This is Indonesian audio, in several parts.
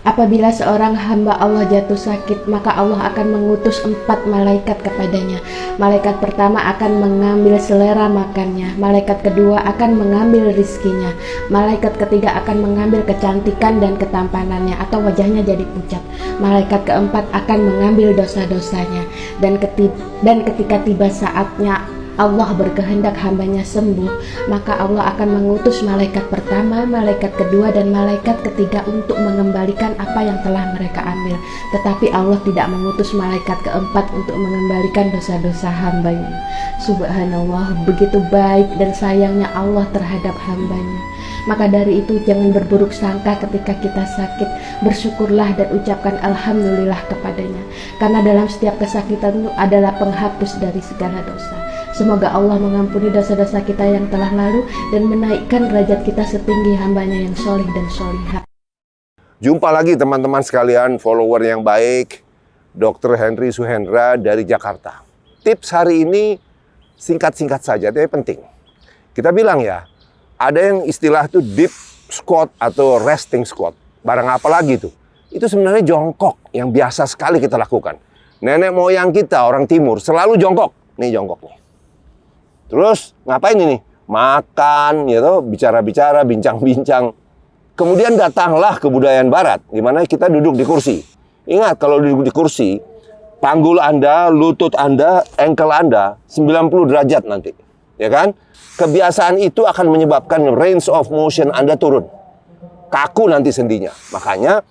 Apabila seorang hamba Allah jatuh sakit, maka Allah akan mengutus 4 malaikat kepadanya. Malaikat pertama akan mengambil selera makannya, malaikat kedua akan mengambil rizkinya, malaikat ketiga akan mengambil kecantikan dan ketampanannya atau wajahnya jadi pucat, malaikat keempat akan mengambil dosa-dosanya, dan ketika tiba saatnya Allah berkehendak hambanya sembuh, maka Allah akan mengutus malaikat pertama, malaikat kedua, dan malaikat ketiga untuk mengembalikan apa yang telah mereka ambil. Tetapi Allah tidak mengutus malaikat keempat untuk mengembalikan dosa-dosa hambanya. Subhanallah, begitu baik dan sayangnya Allah terhadap hambanya. Maka dari itu jangan berburuk sangka ketika kita sakit, bersyukurlah dan ucapkan alhamdulillah kepadanya, karena dalam setiap kesakitan itu adalah penghapus dari segala dosa. Semoga Allah mengampuni dosa-dosa kita yang telah lalu dan menaikkan derajat kita setinggi hambanya yang solih dan solihah. Jumpa lagi teman-teman sekalian, follower yang baik, Dr. Henry Suhendra dari Jakarta. Tips hari ini singkat-singkat saja, tapi penting. Kita bilang ya, ada yang istilah tuh deep squat atau resting squat. Barang apa lagi tuh? Itu sebenarnya jongkok yang biasa sekali kita lakukan. Nenek moyang kita, orang timur, selalu jongkok. Nih jongkok nih. Terus ngapain ini? Makan, gitu, bicara-bicara, bincang-bincang. Kemudian datanglah kebudayaan barat, di mana kita duduk di kursi. Ingat, kalau duduk di kursi, panggul Anda, lutut Anda, engkel Anda, 90 derajat nanti. Ya kan? Kebiasaan itu akan menyebabkan range of motion Anda turun. Kaku nanti sendinya. Makanya,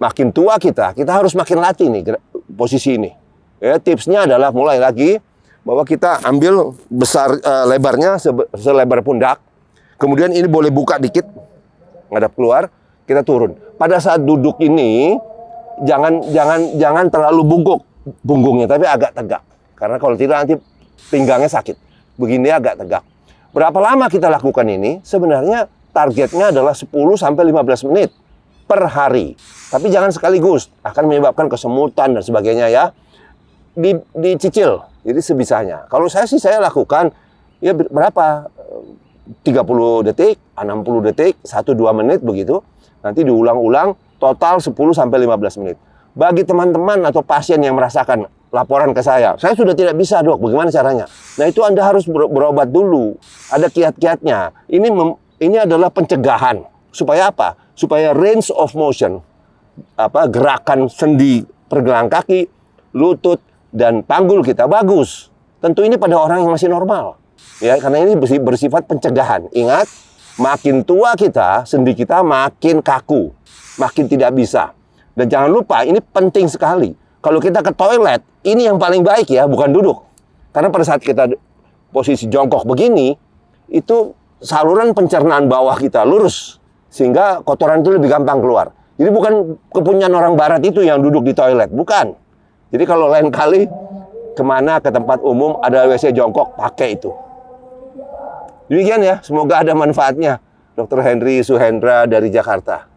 makin tua kita harus makin latih nih, posisi ini. Ya, tipsnya adalah mulai lagi, bahwa kita ambil besar lebarnya selebar pundak. Kemudian ini boleh buka dikit, ngadap keluar, kita turun. Pada saat duduk ini jangan terlalu bungkuk punggungnya, tapi agak tegak. Karena kalau tidak nanti pinggangnya sakit. Begini agak tegak. Berapa lama kita lakukan ini? Sebenarnya targetnya adalah 10 sampai 15 menit per hari. Tapi jangan sekaligus, akan menyebabkan kesemutan dan sebagainya ya. Dicicil, jadi sebisanya. Kalau saya sih saya lakukan ya berapa? 30 detik, 60 detik, 1-2 menit begitu. Nanti diulang-ulang total 10 sampai 15 menit. Bagi teman-teman atau pasien yang merasakan laporan ke saya sudah tidak bisa dok, bagaimana caranya? Nah itu Anda harus berobat dulu. Ada kiat-kiatnya. Ini adalah pencegahan. Supaya apa? Supaya range of motion, gerakan sendi pergelangan kaki, lutut, dan panggul kita bagus. Tentu ini pada orang yang masih normal. Ya, karena ini bersifat pencegahan. Ingat, makin tua kita, sendi kita makin kaku, makin tidak bisa. Dan jangan lupa, ini penting sekali. Kalau kita ke toilet, ini yang paling baik ya, bukan duduk. Karena pada saat kita posisi jongkok begini, itu saluran pencernaan bawah kita lurus. Sehingga kotoran itu lebih gampang keluar. Jadi bukan kepunyaan orang barat itu yang duduk di toilet, bukan. Jadi kalau lain kali kemana ke tempat umum ada WC jongkok, pakai itu. Demikian ya, semoga ada manfaatnya. Dr. Henry Suhendra dari Jakarta.